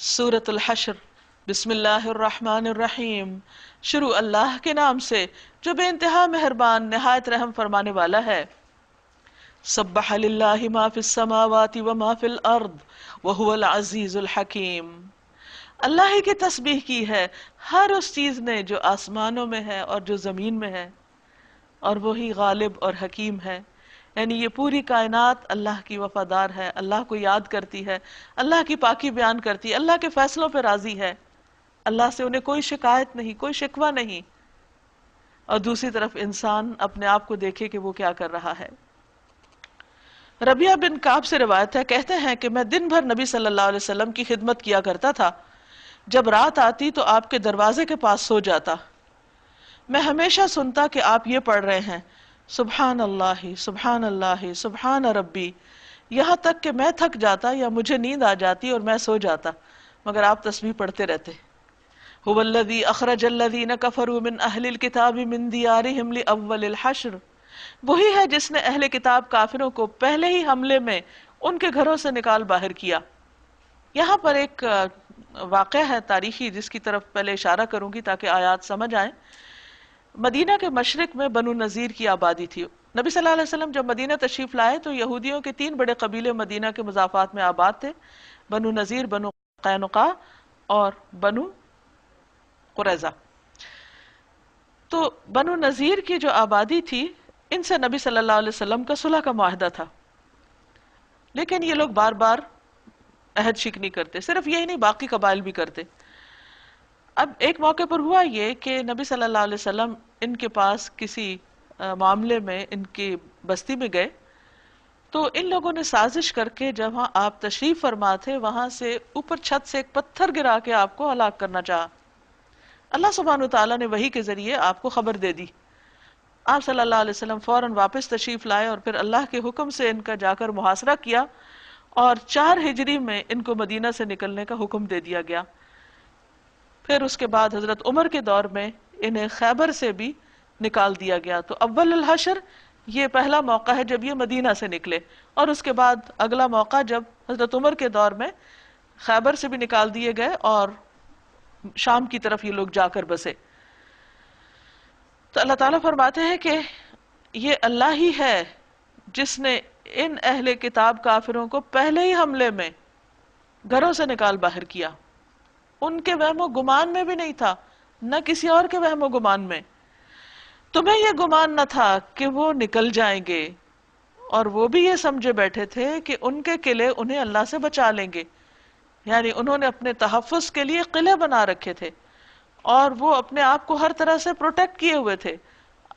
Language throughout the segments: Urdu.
سورۃ الحشر، بسم اللہ الرحمن الرحیم۔ شروع اللہ کے نام سے جو بے انتہا مہربان نہایت رحم فرمانے والا ہے۔ سبح للہ ما فی السماوات وما فی الارض وہو العزیز الحکیم۔ اللہ ہی کی تسبیح کی ہے ہر اس چیز نے جو آسمانوں میں ہے اور جو زمین میں ہے، اور وہی غالب اور حکیم ہے۔ یعنی یہ پوری کائنات اللہ کی وفادار ہے، اللہ کو یاد کرتی ہے، اللہ کی پاکی بیان کرتی ہے، اللہ کے فیصلوں پہ راضی ہے، اللہ سے انہیں کوئی شکایت نہیں، کوئی شکوہ نہیں۔ اور دوسری طرف انسان اپنے آپ کو دیکھے کہ وہ کیا کر رہا ہے۔ ربیہ بن کعب سے روایت ہے، کہتے ہیں کہ میں دن بھر نبی صلی اللہ علیہ وسلم کی خدمت کیا کرتا تھا، جب رات آتی تو آپ کے دروازے کے پاس سو جاتا۔ میں ہمیشہ سنتا کہ آپ یہ پڑھ رہے ہیں، سبحان اللہ سبحان اللہ سبحان ربی، یہاں تک کہ میں تھک جاتا یا مجھے نیند آ جاتی اور میں سو جاتا، مگر آپ تسبیح پڑھتے رہتے۔ هو الذی اخرج الذین کفروا من اہل الکتاب من دیارہم لاول الحشر، وہی ہے جس نے اہل کتاب کافروں کو پہلے ہی حملے میں ان کے گھروں سے نکال باہر کیا۔ یہاں پر ایک واقعہ ہے تاریخی جس کی طرف پہلے اشارہ کروں گی تاکہ آیات سمجھ آئیں۔ مدینہ کے مشرق میں بنو نذیر کی آبادی تھی۔ نبی صلی اللہ علیہ وسلم جب مدینہ تشریف لائے تو یہودیوں کے 3 بڑے قبیلے مدینہ کے مضافات میں آباد تھے، بنو نذیر، بنو قینقاع اور بنو قریظہ۔ تو بنو نذیر کی جو آبادی تھی، ان سے نبی صلی اللہ علیہ وسلم کا صلح کا معاہدہ تھا، لیکن یہ لوگ بار بار عہد شکنی کرتے، صرف یہی نہیں باقی قبائل بھی کرتے۔ اب ایک موقع پر ہوا یہ کہ نبی صلی اللہ علیہ وسلم ان کے پاس کسی معاملے میں ان کی بستی میں گئے، تو ان لوگوں نے سازش کر کے جہاں آپ تشریف فرما تھے وہاں سے اوپر چھت سے ایک پتھر گرا کے آپ کو ہلاک کرنا چاہا۔ اللہ سبحانہ وتعالیٰ نے وحی کے ذریعے آپ کو خبر دے دی۔ آپ صلی اللہ علیہ وسلم فوراً واپس تشریف لائے اور پھر اللہ کے حکم سے ان کا جا کر محاصرہ کیا، اور 4 ہجری میں ان کو مدینہ سے نکلنے کا حکم دے دیا گیا۔ پھر اس کے بعد حضرت عمر کے دور میں انہیں خیبر سے بھی نکال دیا گیا۔ تو اول الحشر یہ پہلا موقع ہے جب یہ مدینہ سے نکلے، اور اس کے بعد اگلا موقع جب حضرت عمر کے دور میں خیبر سے بھی نکال دیے گئے اور شام کی طرف یہ لوگ جا کر بسے۔ تو اللہ تعالیٰ فرماتے ہیں کہ یہ اللہ ہی ہے جس نے ان اہل کتاب کافروں کو پہلے ہی حملے میں گھروں سے نکال باہر کیا۔ ان کے وہم و گمان میں بھی نہیں تھا، نہ کسی اور کے وہم و گمان میں۔ تمہیں یہ گمان نہ تھا کہ وہ نکل جائیں گے، اور وہ بھی یہ سمجھے بیٹھے تھے کہ ان کے قلعے انہیں اللہ سے بچا لیں گے۔ یعنی انہوں نے اپنے تحفظ کے لیے قلعے بنا رکھے تھے، اور وہ اپنے آپ کو ہر طرح سے پروٹیکٹ کیے ہوئے تھے،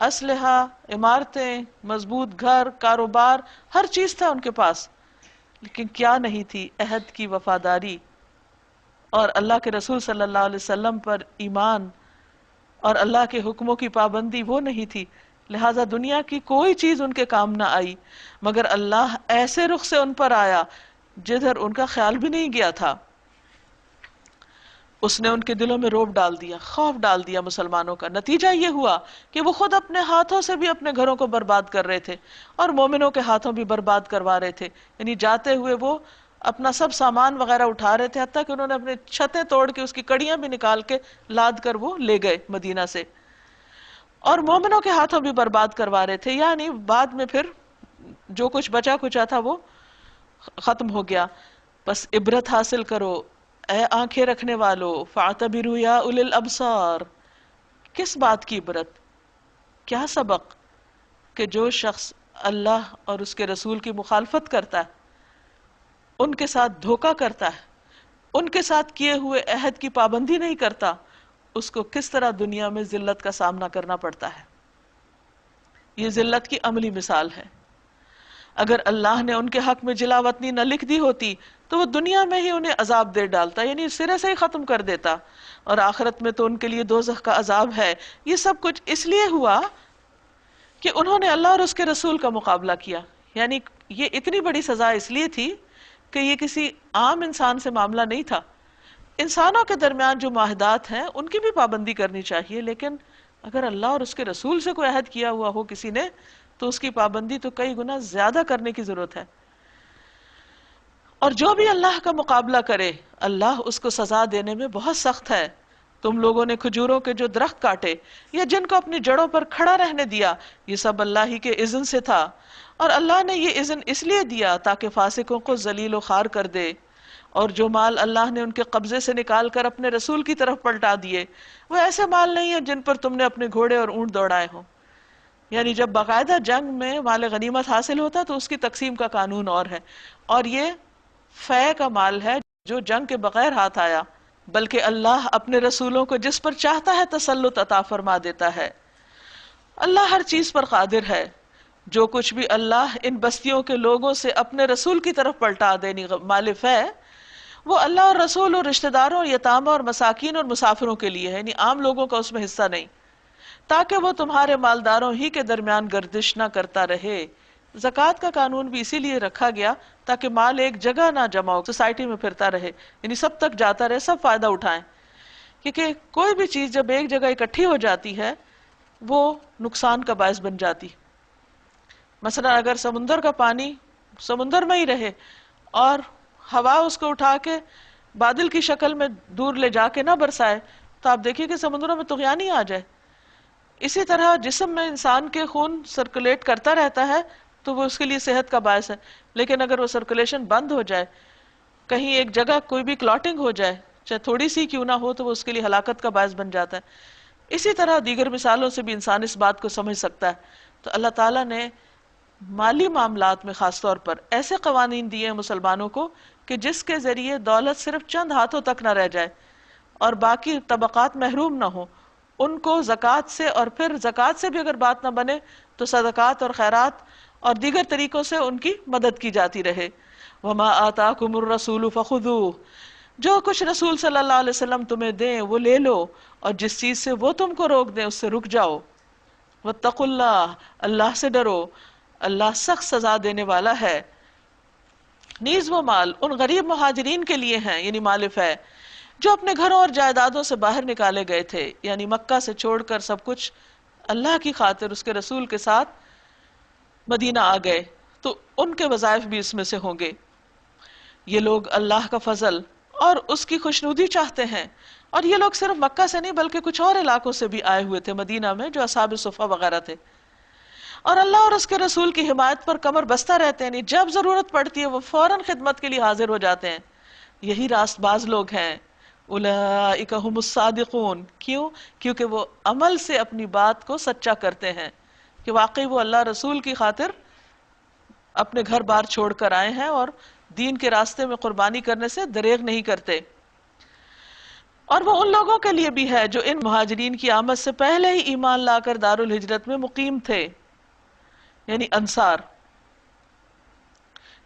اسلحہ، عمارتیں، مضبوط گھر، کاروبار، ہر چیز تھا ان کے پاس، لیکن کیا نہیں تھی عہد کی وفاداری اور اللہ کے رسول صلی اللہ علیہ وسلم پر ایمان اور اللہ کے حکموں کی پابندی وہ نہیں تھی۔ لہٰذا دنیا کی کوئی چیز ان کے کام نہ آئی، مگر اللہ ایسے رخ سے ان پر آیا جدھر ان کا خیال بھی نہیں گیا تھا۔ اس نے ان کے دلوں میں رعب ڈال دیا، خوف ڈال دیا مسلمانوں کا۔ نتیجہ یہ ہوا کہ وہ خود اپنے ہاتھوں سے بھی اپنے گھروں کو برباد کر رہے تھے، اور مومنوں کے ہاتھوں بھی برباد کروا رہے تھے۔ یعنی جاتے ہوئے وہ اپنا سب سامان وغیرہ اٹھا رہے تھے، حتیٰ کہ انہوں نے اپنے چھتیں توڑ کے اس کی کڑیاں بھی نکال کے لاد کر وہ لے گئے مدینہ سے، اور مومنوں کے ہاتھوں بھی برباد کروا رہے تھے۔ یعنی بعد میں پھر جو کچھ بچا کچا تھا وہ ختم ہو گیا۔ بس عبرت حاصل کرو اے آنکھیں رکھنے والو، فاعتبروا یا اولی الابصار۔ کس بات کی عبرت، کیا سبق؟ کہ جو شخص اللہ اور اس کے رسول کی مخالفت کرتا ہے، ان کے ساتھ دھوکہ کرتا ہے، ان کے ساتھ کیے ہوئے عہد کی پابندی نہیں کرتا، اس کو کس طرح دنیا میں ذلت کا سامنا کرنا پڑتا ہے۔ یہ ذلت کی عملی مثال ہے۔ اگر اللہ نے ان کے حق میں جلا وطنی نہ لکھ دی ہوتی تو وہ دنیا میں ہی انہیں عذاب دے ڈالتا، یعنی سرے سے ہی ختم کر دیتا، اور آخرت میں تو ان کے لیے دوزخ کا عذاب ہے۔ یہ سب کچھ اس لیے ہوا کہ انہوں نے اللہ اور اس کے رسول کا مقابلہ کیا۔ یعنی یہ اتنی بڑی سزا اس لیے تھی کہ یہ کسی عام انسان سے معاملہ نہیں تھا۔ انسانوں کے درمیان جو معاہدات ہیں ان کی بھی پابندی کرنی چاہیے، لیکن اگر اللہ اور اس کے رسول سے کوئی عہد کیا ہوا ہو کسی نے تو اس کی پابندی تو کئی گنا زیادہ کرنے کی ضرورت ہے۔ اور جو بھی اللہ کا مقابلہ کرے اللہ اس کو سزا دینے میں بہت سخت ہے۔ تم لوگوں نے کھجوروں کے جو درخت کاٹے یا جن کو اپنی جڑوں پر کھڑا رہنے دیا، یہ سب اللہ ہی کے اذن سے تھا، اور اللہ نے یہ اذن اس لیے دیا تاکہ فاسقوں کو ذلیل و خوار کر دے۔ اور جو مال اللہ نے ان کے قبضے سے نکال کر اپنے رسول کی طرف پلٹا دیے، وہ ایسے مال نہیں ہیں جن پر تم نے اپنے گھوڑے اور اونٹ دوڑائے ہوں۔ یعنی جب باقاعدہ جنگ میں مال غنیمت حاصل ہوتا تو اس کی تقسیم کا قانون اور ہے، اور یہ فے کا مال ہے جو جنگ کے بغیر ہاتھ آیا، بلکہ اللہ اپنے رسولوں کو جس پر چاہتا ہے تسلط عطا فرما دیتا ہے۔ اللہ ہر چیز پر قادر ہے۔ جو کچھ بھی اللہ ان بستیوں کے لوگوں سے اپنے رسول کی طرف پلٹا دے، مال فے، وہ اللہ اور رسول اور رشتہ داروں اور یتامہ اور مساکین اور مسافروں کے لیے ہے، یعنی عام لوگوں کا اس میں حصہ نہیں، تاکہ وہ تمہارے مالداروں ہی کے درمیان گردش نہ کرتا رہے۔ زکوٰۃ کا قانون بھی اسی لیے رکھا گیا تاکہ مال ایک جگہ نہ جمع ہو، سوسائٹی میں پھرتا رہے، یعنی سب تک جاتا رہے، سب فائدہ اٹھائیں، کیونکہ کوئی بھی چیز جب ایک جگہ اکٹھی ہو جاتی ہے وہ نقصان کا باعث بن جاتی۔ مثلا اگر سمندر کا پانی سمندر میں ہی رہے اور ہوا اس کو اٹھا کے بادل کی شکل میں دور لے جا کے نہ برسائے تو آپ دیکھیے کہ سمندروں میں طغیان ہی آ جائے۔ اسی طرح جسم میں انسان کے خون سرکولیٹ کرتا رہتا ہے تو وہ اس کے لیے صحت کا باعث ہے، لیکن اگر وہ سرکولیشن بند ہو جائے، کہیں ایک جگہ کوئی بھی کلاٹنگ ہو جائے، چاہے تھوڑی سی کیوں نہ ہو، تو وہ اس کے لیے ہلاکت کا باعث بن جاتا ہے۔ اسی طرح دیگر مثالوں سے بھی انسان اس بات کو سمجھ سکتا ہے۔ تو اللہ تعالیٰ نے مالی معاملات میں خاص طور پر ایسے قوانین دیے ہیں مسلمانوں کو کہ جس کے ذریعے دولت صرف چند ہاتھوں تک نہ رہ جائے اور باقی طبقات محروم نہ ہوں، ان کو زکوٰۃ سے، اور پھر زکوٰۃ سے بھی اگر بات نہ بنے تو صدقات اور خیرات اور دیگر طریقوں سے ان کی مدد کی جاتی رہے۔ وما آتاکم الرسول فخذوہ، جو کچھ رسول صلی اللہ علیہ وسلم تمہیں دیں وہ لے لو، اور جس چیز سے وہ تم کو روک دیں اس سے رک جاؤ۔ واتقوا اللہ، اللہ سے ڈرو، اللہ سخت سزا دینے والا ہے۔ نیز وہ مال ان غریب مہاجرین کے لیے ہیں، یعنی مال فے، جو اپنے گھروں اور جائیدادوں سے باہر نکالے گئے تھے، یعنی مکہ سے چھوڑ کر سب کچھ اللہ کی خاطر اس کے رسول کے ساتھ مدینہ آ گئے، تو ان کے وظائف بھی اس میں سے ہوں گے۔ یہ لوگ اللہ کا فضل اور اس کی خوشنودی چاہتے ہیں، اور یہ لوگ صرف مکہ سے نہیں بلکہ کچھ اور علاقوں سے بھی آئے ہوئے تھے مدینہ میں، جو اصحاب صفہ وغیرہ تھے، اور اللہ اور اس کے رسول کی حمایت پر کمر بستہ رہتے ہیں، یعنی جب ضرورت پڑتی ہے وہ فوراً خدمت کے لیے حاضر ہو جاتے ہیں۔ یہی راست باز لوگ ہیں۔ اولئک هم الصادقون، کیوں؟ کیونکہ وہ عمل سے اپنی بات کو سچا کرتے ہیں کہ واقعی وہ اللہ رسول کی خاطر اپنے گھر بار چھوڑ کر آئے ہیں اور دین کے راستے میں قربانی کرنے سے دریغ نہیں کرتے۔ اور وہ ان لوگوں کے لیے بھی ہے جو ان مہاجرین کی آمد سے پہلے ہی ایمان لا کر دار الہجرت میں مقیم تھے، یعنی انصار۔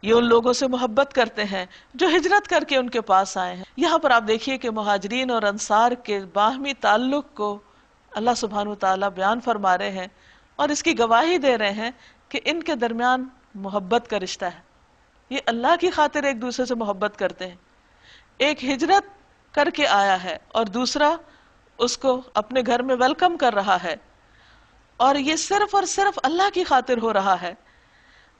یہ ان لوگوں سے محبت کرتے ہیں جو ہجرت کر کے ان کے پاس آئے ہیں۔ یہاں پر آپ دیکھیے کہ مہاجرین اور انصار کے باہمی تعلق کو اللہ سبحانہ وتعالیٰ بیان فرما رہے ہیں اور اس کی گواہی دے رہے ہیں کہ ان کے درمیان محبت کا رشتہ ہے، یہ اللہ کی خاطر ایک دوسرے سے محبت کرتے ہیں۔ ایک ہجرت کر کے آیا ہے اور دوسرا اس کو اپنے گھر میں ویلکم کر رہا ہے، اور یہ صرف اور صرف اللہ کی خاطر ہو رہا ہے۔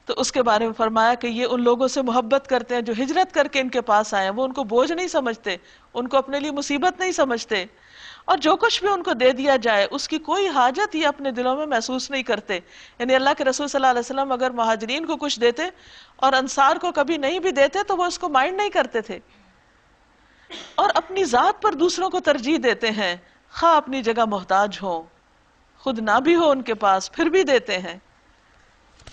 تو اس کے بارے میں فرمایا کہ یہ ان لوگوں سے محبت کرتے ہیں جو ہجرت کر کے ان کے پاس آئے ہیں، وہ ان کو بوجھ نہیں سمجھتے، ان کو اپنے لیے مصیبت نہیں سمجھتے، اور جو کچھ بھی ان کو دے دیا جائے اس کی کوئی حاجت یہ اپنے دلوں میں محسوس نہیں کرتے۔ یعنی اللہ کے رسول صلی اللہ علیہ وسلم اگر مہاجرین کو کچھ دیتے اور انصار کو کبھی نہیں بھی دیتے تو وہ اس کو مائنڈ نہیں کرتے تھے، اور اپنی ذات پر دوسروں کو ترجیح دیتے ہیں، خواہ اپنی جگہ محتاج ہوں، خود نہ بھی ہو ان کے پاس پھر بھی دیتے ہیں۔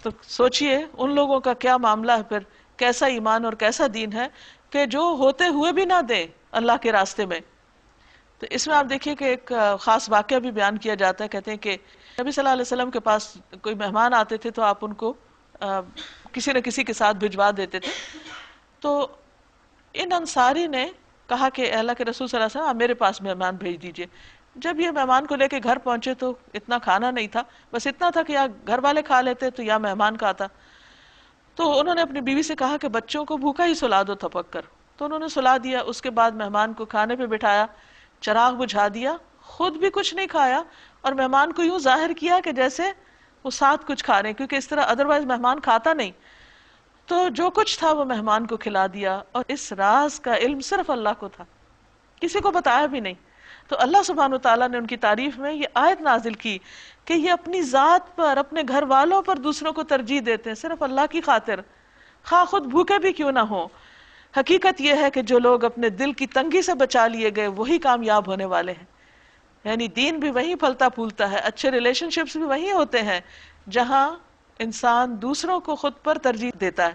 تو سوچئے ان لوگوں کا کیا معاملہ ہے، پھر کیسا ایمان اور کیسا دین ہے کہ جو ہوتے ہوئے بھی نہ دیں اللہ کے راستے میں۔ تو اس میں آپ دیکھیے کہ ایک خاص واقعہ بھی بیان کیا جاتا ہے۔ کہتے ہیں کہ نبی صلی اللہ علیہ وسلم کے پاس کوئی مہمان آتے تھے تو آپ ان کو کسی نہ کسی کے ساتھ بھجوا دیتے تھے۔ تو ان انصاری نے کہا کہ اللہ کے رسول صلی اللہ علیہ وسلم آپ میرے پاس مہمان بھیج دیجئے۔ جب یہ مہمان کو لے کے گھر پہنچے تو اتنا کھانا نہیں تھا، بس اتنا تھا کہ یا گھر والے کھا لیتے تو یا مہمان کا آتا۔ تو انہوں نے اپنی بیوی سے کہا کہ بچوں کو بھوکا ہی سلا دو تھپک کر، تو انہوں نے سلا دیا۔ اس کے بعد مہمان کو کھانے پہ بٹھایا، چراغ بجھا دیا، خود بھی کچھ نہیں کھایا، اور مہمان کو یوں ظاہر کیا کہ جیسے وہ ساتھ کچھ کھا رہے ہیں، کیونکہ اس طرح ادروائز مہمان کھاتا نہیں۔ تو جو کچھ تھا وہ مہمان کو کھلا دیا، اور اس راز کا علم صرف اللہ کو تھا، کسی کو بتایا بھی نہیں۔ تو اللہ سبحانہ وتعالیٰ نے ان کی تعریف میں یہ آیت نازل کی کہ یہ اپنی ذات پر، اپنے گھر والوں پر دوسروں کو ترجیح دیتے ہیں صرف اللہ کی خاطر، خواہ خود بھوکے بھی کیوں نہ ہوں۔ حقیقت یہ ہے کہ جو لوگ اپنے دل کی تنگی سے بچا لیے گئے وہی کامیاب ہونے والے ہیں۔ یعنی دین بھی وہیں پھلتا پھولتا ہے، اچھے ریلیشن شپس بھی وہیں ہوتے ہیں جہاں انسان دوسروں کو خود پر ترجیح دیتا ہے۔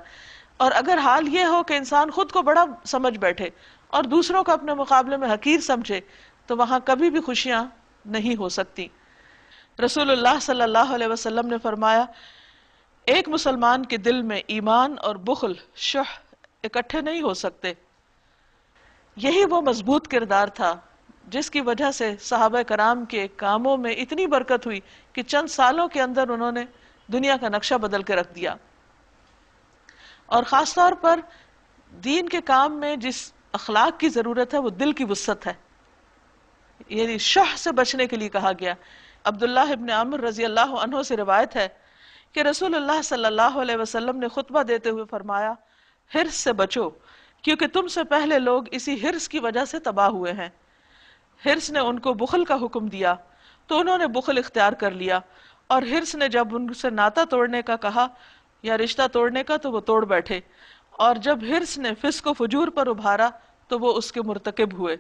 اور اگر حال یہ ہو کہ انسان خود کو بڑا سمجھ بیٹھے اور دوسروں کو اپنے مقابلے میں حقیر سمجھے تو وہاں کبھی بھی خوشیاں نہیں ہو سکتی۔ رسول اللہ صلی اللہ علیہ وسلم نے فرمایا، ایک مسلمان کے دل میں ایمان اور بخل، شح اکٹھے نہیں ہو سکتے۔ یہی وہ مضبوط کردار تھا جس کی وجہ سے صحابہ کرام کے کاموں میں اتنی برکت ہوئی کہ چند سالوں کے اندر انہوں نے دنیا کا نقشہ بدل کے رکھ دیا۔ اور خاص طور پر دین کے کام میں جس اخلاق کی ضرورت ہے وہ دل کی وسعت ہے، یعنی شح سے بچنے کے لیے کہا گیا۔ عبداللہ ابن عمر رضی اللہ عنہ سے روایت ہے کہ رسول اللہ صلی اللہ علیہ وسلم نے خطبہ دیتے ہوئے فرمایا، حرص سے بچو کیونکہ تم سے پہلے لوگ اسی حرص کی وجہ سے تباہ ہوئے ہیں۔ حرص نے ان کو بخل کا حکم دیا تو انہوں نے بخل اختیار کر لیا، اور حرص نے جب ان سے ناتا توڑنے کا کہا یا رشتہ توڑنے کا تو وہ توڑ بیٹھے، اور جب حرص نے فسق و فجور پر ابھارا تو وہ اس کے مرتکب ہوئے۔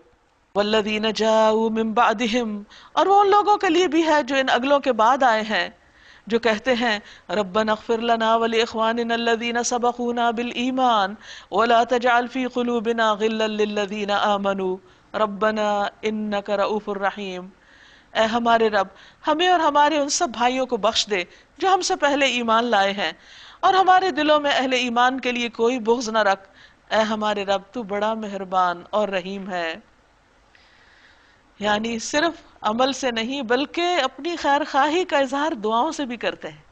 والذین جاؤوا من بعدہم، اور وہ ان لوگوں کے لیے بھی ہے جو ان اگلوں کے بعد آئے ہیں، جو کہتے ہیں ربنا اغفر لنا ولاخواننا الذین سبقونا بالایمان ولا تجعل فی قلوبنا غلا للذین آمنوا ربنا انک رؤوف الرحیم۔ اے ہمارے رب، ہمیں اور ہمارے ان سب بھائیوں کو بخش دے جو ہم سے پہلے ایمان لائے ہیں، اور ہمارے دلوں میں اہل ایمان کے لیے کوئی بغض نہ رکھ، اے ہمارے رب تو بڑا مہربان اور رحیم ہے۔ یعنی صرف عمل سے نہیں بلکہ اپنی خیر خواہی کا اظہار دعاؤں سے بھی کرتے ہیں۔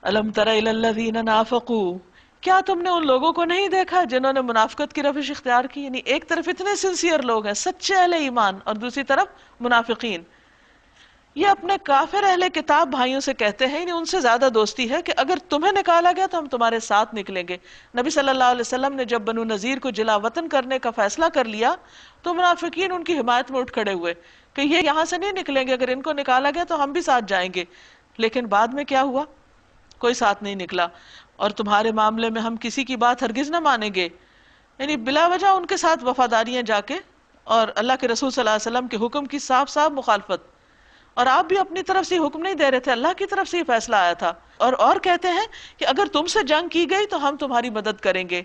الم تر الی الذین نافقوا، کیا تم نے ان لوگوں کو نہیں دیکھا جنہوں نے منافقت کی روش اختیار کی؟ یعنی ایک طرف اتنے سنسیئر لوگ ہیں، سچے اہل ایمان، اور دوسری طرف منافقین۔ یہ اپنے کافر اہل کتاب بھائیوں سے کہتے ہیں، یعنی ان سے زیادہ دوستی ہے کہ اگر تمہیں نکالا گیا تو ہم تمہارے ساتھ نکلیں گے۔ نبی صلی اللہ علیہ وسلم نے جب بنو نذیر کو جلا وطن کرنے کا فیصلہ کر لیا تو منافقین ان کی حمایت میں اٹھ کھڑے ہوئے کہ یہ یہاں سے نہیں نکلیں گے، اگر ان کو نکالا گیا تو ہم بھی ساتھ جائیں گے۔ لیکن بعد میں کیا ہوا؟ کوئی ساتھ نہیں نکلا۔ اور تمہارے معاملے میں ہم کسی کی بات ہرگز نہ مانیں گے، یعنی بلا وجہ ان کے ساتھ وفاداریاں جا کے، اور اللہ کے رسول صلی اللہ علیہ وسلم کے حکم کی صاف صاف مخالفت۔ اور آپ بھی اپنی طرف سے حکم نہیں دے رہے تھے، اللہ کی طرف سے یہ فیصلہ آیا تھا۔ اور کہتے ہیں کہ اگر تم سے جنگ کی گئی تو ہم تمہاری مدد کریں گے،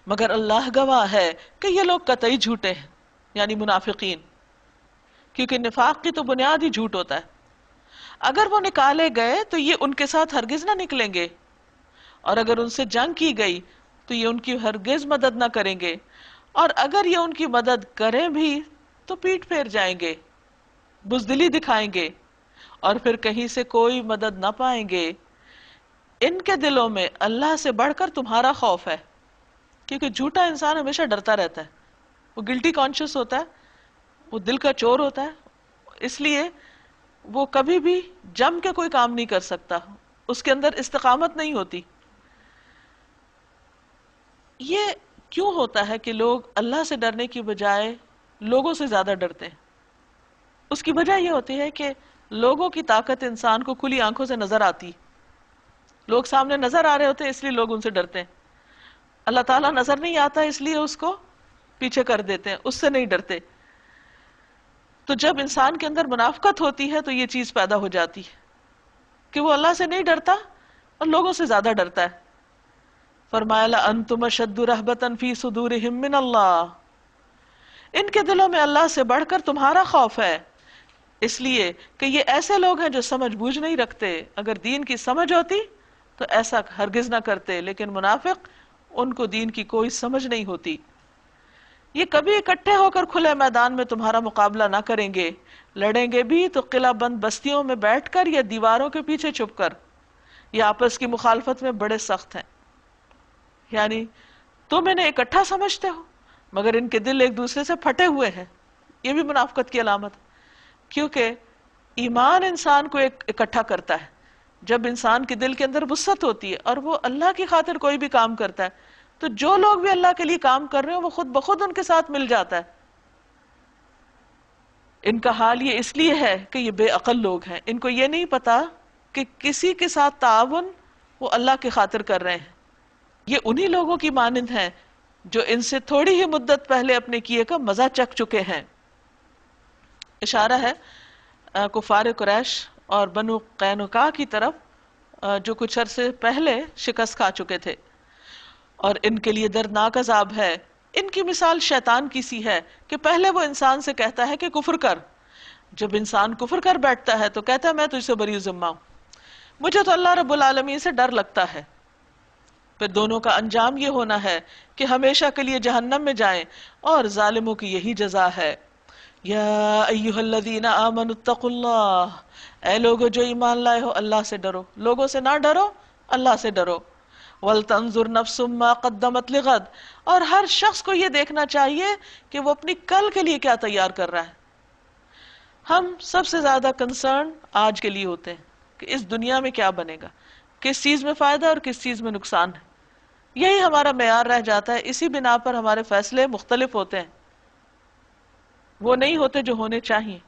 مگر اللہ گواہ ہے کہ یہ لوگ قطعی جھوٹے ہیں، یعنی منافقین، کیونکہ نفاق کی تو بنیاد ہی جھوٹ ہوتا ہے۔ اگر وہ نکالے گئے تو یہ ان کے ساتھ ہرگز نہ نکلیں گے، اور اگر ان سے جنگ کی گئی تو یہ ان کی ہرگز مدد نہ کریں گے، اور اگر یہ ان کی مدد کریں بھی تو پیٹ پھیر جائیں گے، بزدلی دکھائیں گے، اور پھر کہیں سے کوئی مدد نہ پائیں گے۔ ان کے دلوں میں اللہ سے بڑھ کر تمہارا خوف ہے، کیونکہ جھوٹا انسان ہمیشہ ڈرتا رہتا ہے، وہ گلٹی کانشیس ہوتا ہے، وہ دل کا چور ہوتا ہے، اس لیے وہ کبھی بھی جم کے کوئی کام نہیں کر سکتا، اس کے اندر استقامت نہیں ہوتی۔ یہ کیوں ہوتا ہے کہ لوگ اللہ سے ڈرنے کی بجائے لوگوں سے زیادہ ڈرتے ہیں؟ اس کی وجہ یہ ہوتی ہے کہ لوگوں کی طاقت انسان کو کھلی آنکھوں سے نظر آتی، لوگ سامنے نظر آ رہے ہوتے ہیں اس لیے لوگ ان سے ڈرتے ہیں۔ اللہ تعالیٰ نظر نہیں آتا اس لیے اس کو پیچھے کر دیتے ہیں، اس سے نہیں ڈرتے۔ تو جب انسان کے اندر منافقت ہوتی ہے تو یہ چیز پیدا ہو جاتی ہے کہ وہ اللہ سے نہیں ڈرتا اور لوگوں سے زیادہ ڈرتا ہے۔ فرمایا لَأَنْتُمْ أَشَدُّ رَهْبَةً فِي صُدُورِهِمْ مِنَ اللَّهِ، ان کے دلوں میں اللہ سے بڑھ کر تمہارا خوف ہے، اس لیے کہ یہ ایسے لوگ ہیں جو سمجھ بوجھ نہیں رکھتے۔ اگر دین کی سمجھ ہوتی تو ایسا ہرگز نہ کرتے، لیکن منافق ان کو دین کی کوئی سمجھ نہیں ہوتی۔ یہ کبھی اکٹھے ہو کر کھلے میدان میں تمہارا مقابلہ نہ کریں گے، لڑیں گے بھی تو قلعہ بند بستیوں میں بیٹھ کر یا دیواروں کے پیچھے چھپ کر۔ یہ آپس کی مخالفت میں بڑے سخت ہیں، یعنی تم انہیں اکٹھا سمجھتے ہو مگر ان کے دل ایک دوسرے سے پھٹے ہوئے ہیں۔ یہ بھی منافقت کی علامت ہے، کیونکہ ایمان انسان کو اکٹھا کرتا ہے، جب انسان کے دل کے اندر وسعت ہوتی ہے اور وہ اللہ کی خاطر کوئی بھی کام کرتا ہے تو جو لوگ بھی اللہ کے لیے کام کر رہے ہیں وہ خود بخود ان کے ساتھ مل جاتا ہے. ان کا حال یہ اس لیے ہے کہ یہ بے عقل لوگ ہیں، ان کو یہ نہیں پتا کہ کسی کے ساتھ تعاون وہ اللہ کی خاطر کر رہے ہیں. یہ انہی لوگوں کی مانند ہیں جو ان سے تھوڑی ہی مدت پہلے اپنے کیے کا مزہ چکھ چکے ہیں. اشارہ ہے کفار قریش اور بنو قینقاع کی طرف جو کچھ عرصے پہلے شکست کھا چکے تھے، اور ان کے لیے دردناک عذاب ہے. ان کی مثال شیطان کی سی ہے کہ پہلے وہ انسان سے کہتا ہے کہ کفر کر. جب انسان کفر کر بیٹھتا ہے تو کہتا ہے میں تجھ سے بری ذمہ ہوں، مجھے تو اللہ رب العالمین سے ڈر لگتا ہے. پھر دونوں کا انجام یہ ہونا ہے کہ ہمیشہ کے لیے جہنم میں جائیں، اور ظالموں کی یہی جزا ہے. یا ایھا الذین آمنوا اتقوا اللہ، اے لوگو جو ایمان لائے ہو اللہ سے ڈرو. لوگوں سے نہ ڈرو، اللہ سے ڈرو. وَلْتَنظُرْ نَفْسٌ مَا قَدَّمَتْ لِغَدٍ، اور ہر شخص کو یہ دیکھنا چاہیے کہ وہ اپنی کل کے لیے کیا تیار کر رہا ہے. ہم سب سے زیادہ کنسرن آج کے لیے ہوتے ہیں کہ اس دنیا میں کیا بنے گا، کس چیز میں فائدہ اور کس چیز میں نقصان ہے. یہی ہمارا معیار رہ جاتا ہے، اسی بنا پر ہمارے فیصلے مختلف ہوتے ہیں، وہ نہیں ہوتے جو ہونے چاہیے.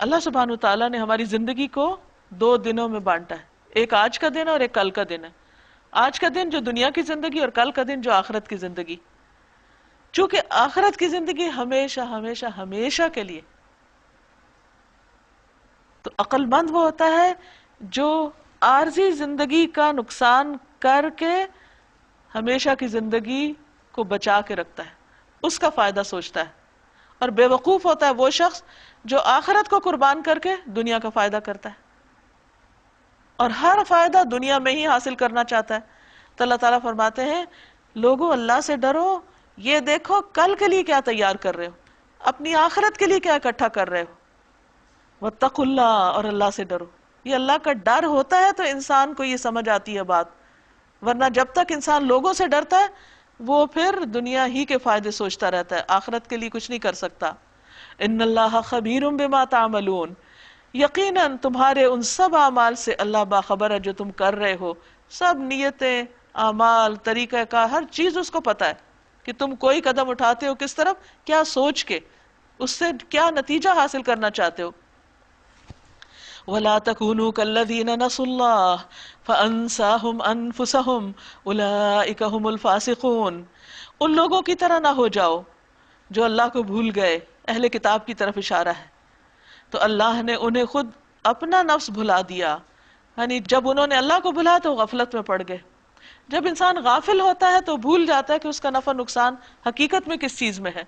اللہ سبحانہ وتعالیٰ نے ہماری زندگی کو 2 دنوں میں بانٹا ہے، ایک آج کا دن اور ایک کل کا دن ہے. آج کا دن جو دنیا کی زندگی اور کل کا دن جو آخرت کی زندگی. چونکہ آخرت کی زندگی ہمیشہ ہمیشہ ہمیشہ کے لیے، تو عقل مند وہ ہوتا ہے جو عارضی زندگی کا نقصان کر کے ہمیشہ کی زندگی کو بچا کے رکھتا ہے، اس کا فائدہ سوچتا ہے. اور بے وقوف ہوتا ہے وہ شخص جو آخرت کو قربان کر کے دنیا کا فائدہ کرتا ہے اور ہر فائدہ دنیا میں ہی حاصل کرنا چاہتا ہے. تو اللہ تعالیٰ فرماتے ہیں لوگوں اللہ سے ڈرو، یہ دیکھو کل کے لیے کیا تیار کر رہے ہو، اپنی آخرت کے لیے کیا اکٹھا کر رہے ہو. واتقوا اللہ، اور اللہ سے ڈرو. یہ اللہ کا ڈر ہوتا ہے تو انسان کو یہ سمجھ آتی ہے بات، ورنہ جب تک انسان لوگوں سے ڈرتا ہے وہ پھر دنیا ہی کے فائدے سوچتا رہتا ہے، آخرت کے لیے کچھ نہیں کر سکتا. ان اللہ خبیر بما تعملون، یقیناً تمہارے ان سب اعمال سے اللہ باخبر ہے جو تم کر رہے ہو. سب نیتیں، اعمال، طریقہ کا ہر چیز اس کو پتا ہے کہ تم کوئی قدم اٹھاتے ہو کس طرف، کیا سوچ کے، اس سے کیا نتیجہ حاصل کرنا چاہتے ہو. وَلَا تَكُونُوا كَالَّذِينَ نَسُوا اللَّهَ فَأَنسَاهُمْ أَنفُسَهُمْ أُولَئِكَ هُمُ الْفَاسِقُونَ، ان لوگوں کی طرح نہ ہو جاؤ جو اللہ کو بھول گئے. اہل کتاب کی طرف اشارہ ہے. تو اللہ نے انہیں خود اپنا نفس بھلا دیا، یعنی جب انہوں نے اللہ کو بھلا تو غفلت میں پڑ گئے. جب انسان غافل ہوتا ہے تو بھول جاتا ہے کہ اس کا نفع نقصان حقیقت میں کس چیز میں ہے،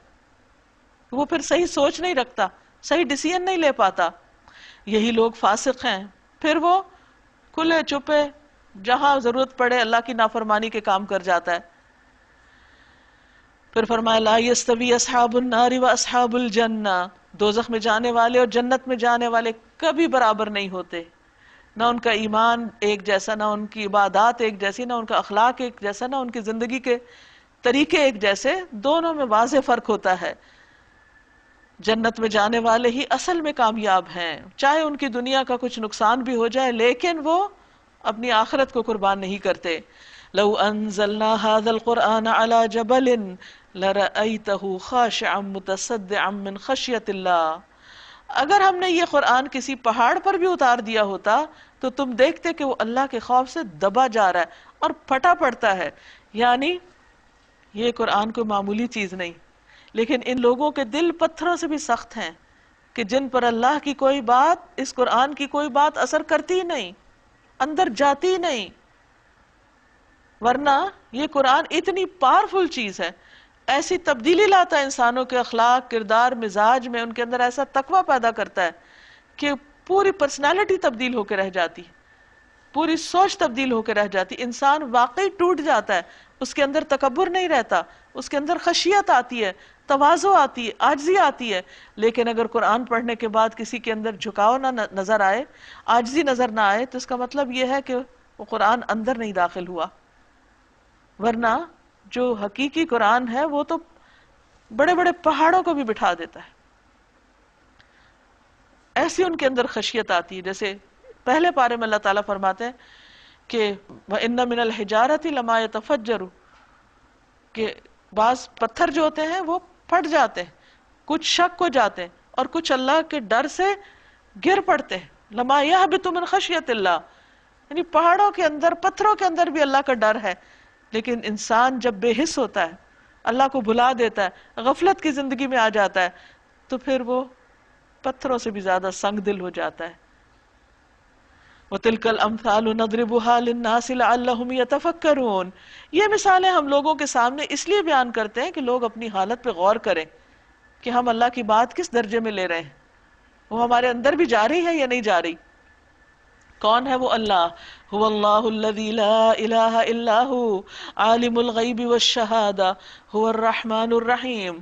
وہ پھر صحیح سوچ نہیں رکھتا، صحیح ڈیسیژن نہیں لے پاتا. یہی لوگ فاسق ہیں، پھر وہ کھلے چھپے جہاں ضرورت پڑے اللہ کی نافرمانی کے کام کر جاتا ہے. پھر فرمایا لا یستوی اصحاب النار و اصحاب الجنہ، دوزخ میں جانے والے اور جنت میں جانے والے کبھی برابر نہیں ہوتے. نہ ان کا ایمان ایک جیسا، نہ ان کی عبادات ایک جیسی، نہ ان کا اخلاق ایک جیسا، نہ ان کی زندگی کے طریقے ایک جیسے. دونوں میں واضح فرق ہوتا ہے. جنت میں جانے والے ہی اصل میں کامیاب ہیں، چاہے ان کی دنیا کا کچھ نقصان بھی ہو جائے لیکن وہ اپنی آخرت کو قربان نہیں کرتے. لو انزلنا هذا القرآن على جبل لرأيته خاشعا متصدعا من خشیۃ اللہ، اگر ہم نے یہ قرآن کسی پہاڑ پر بھی اتار دیا ہوتا تو تم دیکھتے کہ وہ اللہ کے خوف سے دبا جا رہا ہے اور پھٹا پڑتا ہے. یعنی یہ قرآن کوئی معمولی چیز نہیں، لیکن ان لوگوں کے دل پتھروں سے بھی سخت ہیں کہ جن پر اللہ کی کوئی بات، اس قرآن کی کوئی بات اثر کرتی ہی نہیں، اندر جاتی ہی نہیں. ورنہ یہ قرآن اتنی پاورفل چیز ہے، ایسی تبدیلی لاتا ہے انسانوں کے اخلاق، کردار، مزاج میں، ان کے اندر ایسا تقویٰ پیدا کرتا ہے کہ پوری پرسنالٹی تبدیل ہو کے رہ جاتی، پوری سوچ تبدیل ہو کے رہ جاتی. انسان واقعی ٹوٹ جاتا ہے، اس کے اندر تکبر نہیں رہتا، اس کے اندر خشیت آتی ہے، تواضع آتی ہے، عاجزی آتی ہے. لیکن اگر قرآن پڑھنے کے بعد کسی کے اندر جھکاؤ نہ نظر آئے، عاجزی نظر نہ آئے، تو اس کا مطلب یہ ہے کہ وہ قرآن اندر نہیں داخل ہوا. ورنہ جو حقیقی قرآن ہے وہ تو بڑے بڑے پہاڑوں کو بھی بٹھا دیتا ہے. ایسی ان کے اندر خشیت آتی ہے. جیسے پہلے پارے میں اللہ تعالیٰ فرماتے ہیں کہ وَإِنَّ مِنَ الْحِجَارَةِ لَمَا يَتَفَجَّرُ، کہ بعض پتھر جو ہوتے ہیں وہ پھٹ جاتے ہیں، کچھ شک ہو جاتے ہیں اور کچھ اللہ کے ڈر سے گر پڑتے ہیں. لما یہبط من خشیت اللہ، یعنی پہاڑوں کے اندر، پتھروں کے اندر بھی اللہ کا ڈر ہے. لیکن انسان جب بے حس ہوتا ہے، اللہ کو بھلا دیتا ہے، غفلت کی زندگی میں آ جاتا ہے، تو پھر وہ پتھروں سے بھی زیادہ سنگ دل ہو جاتا ہے. وَتِلْكَ الْأَمْثَالُ نَضْرِبُهَا لِلنَّاسِ لَعَلَّهُمْ يَتَفَكَّرُونَ. یہ مثالیں ہم لوگوں کے سامنے اس لیے بیان کرتے ہیں کہ لوگ اپنی حالت پہ غور کریں کہ ہم اللہ کی بات کس درجے میں لے رہے ہیں، وہ ہمارے اندر بھی جا رہی ہے یا نہیں جا رہی. کون ہے وہ اللہ؟ هو اللہ الذی لا الہ الا ہو عالم الغیب والشہادہ هو الرحمن الرحیم.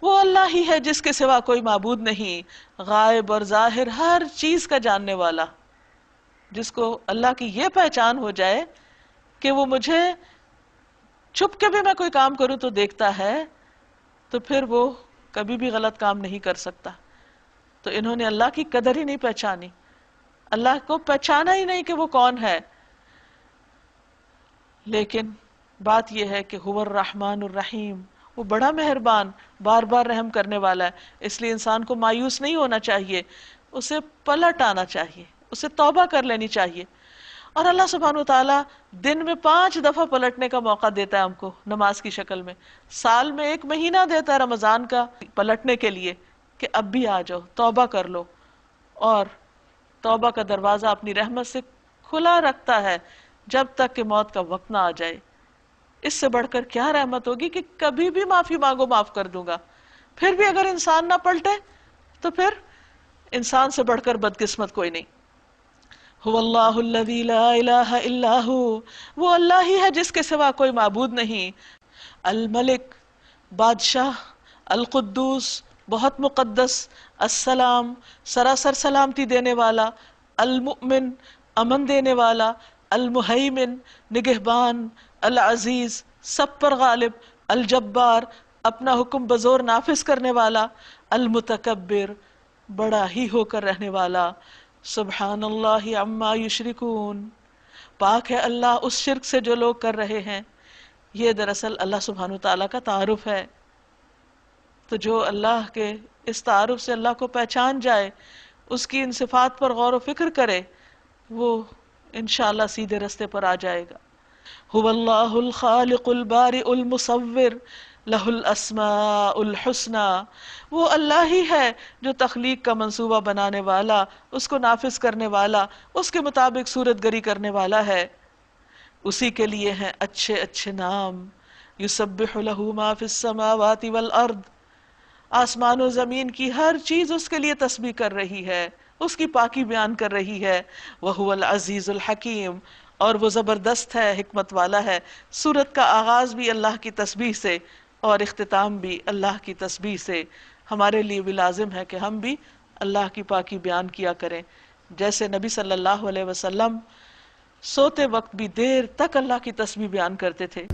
وہ اللہ ہی ہے جس کے سوا کوئی معبود نہیں، غائب اور ظاہر ہر چیز کا جاننے والا. جس کو اللہ کی یہ پہچان ہو جائے کہ وہ مجھے چھپ کے بھی میں کوئی کام کروں تو دیکھتا ہے، تو پھر وہ کبھی بھی غلط کام نہیں کر سکتا. تو انہوں نے اللہ کی قدر ہی نہیں پہچانی، اللہ کو پہچانا ہی نہیں کہ وہ کون ہے. لیکن بات یہ ہے کہ هو الرحمن الرحیم، وہ بڑا مہربان، بار بار رحم کرنے والا ہے. اس لیے انسان کو مایوس نہیں ہونا چاہیے، اسے پلٹ آنا چاہیے، اسے توبہ کر لینی چاہیے. اور اللہ سبحانہ و تعالیٰ دن میں 5 دفعہ پلٹنے کا موقع دیتا ہے ہم کو نماز کی شکل میں. سال میں 1 مہینہ دیتا ہے رمضان کا پلٹنے کے لیے کہ اب بھی آ جاؤ، توبہ کر لو. اور توبہ کا دروازہ اپنی رحمت سے کھلا رکھتا ہے جب تک کہ موت کا وقت نہ آ جائے. اس سے بڑھ کر کیا رحمت ہوگی کہ کبھی بھی معافی مانگو، معاف کر دوں گا. پھر بھی اگر انسان نہ پلٹے تو پھر انسان سے بڑھ کر بدقسمت کوئی نہیں. هو اللہ الذی لا الہ الا ہو، وہ اللہ ہی ہے جس کے سوا کوئی معبود نہیں. الملک، بادشاہ، القدوس، بہت مقدس، السلام، سراسر سلامتی دینے والا، المؤمن، امن دینے والا، المہیمن، نگہبان، العزیز، سب پر غالب، الجبار، اپنا حکم بزور نافذ کرنے والا، المتکبر، بڑا ہی ہو کر رہنے والا. سبحان اللہ عما یشرکون، پاک ہے اللہ اس شرک سے جو لوگ کر رہے ہیں. یہ دراصل اللہ سبحانہ تعالیٰ کا تعارف ہے. تو جو اللہ کے اس تعارف سے اللہ کو پہچان جائے، اس کی ان صفات پر غور و فکر کرے، وہ انشاءاللہ سیدھے رستے پر آ جائے گا. هو اللہ الخالق البارئ المصور لہ الاسماء الحسنى، وہ اللہ ہی ہے جو تخلیق کا منصوبہ بنانے والا، اس کو نافذ کرنے والا، اس کے مطابق صورت گری کرنے والا ہے. اسی کے لیے ہیں اچھے اچھے نام. یسبح لہ ما فی السماوات والارض، آسمان و زمین کی ہر چیز اس کے لیے تسبیح کر رہی ہے، اس کی پاکی بیان کر رہی ہے. وہو العزیز الحکیم، اور وہ زبردست ہے، حکمت والا ہے. سورت کا آغاز بھی اللہ کی تسبیح سے اور اختتام بھی اللہ کی تسبیح سے. ہمارے لیے بھی لازم ہے کہ ہم بھی اللہ کی پاکی بیان کیا کریں، جیسے نبی صلی اللہ علیہ وسلم سوتے وقت بھی دیر تک اللہ کی تسبیح بیان کرتے تھے.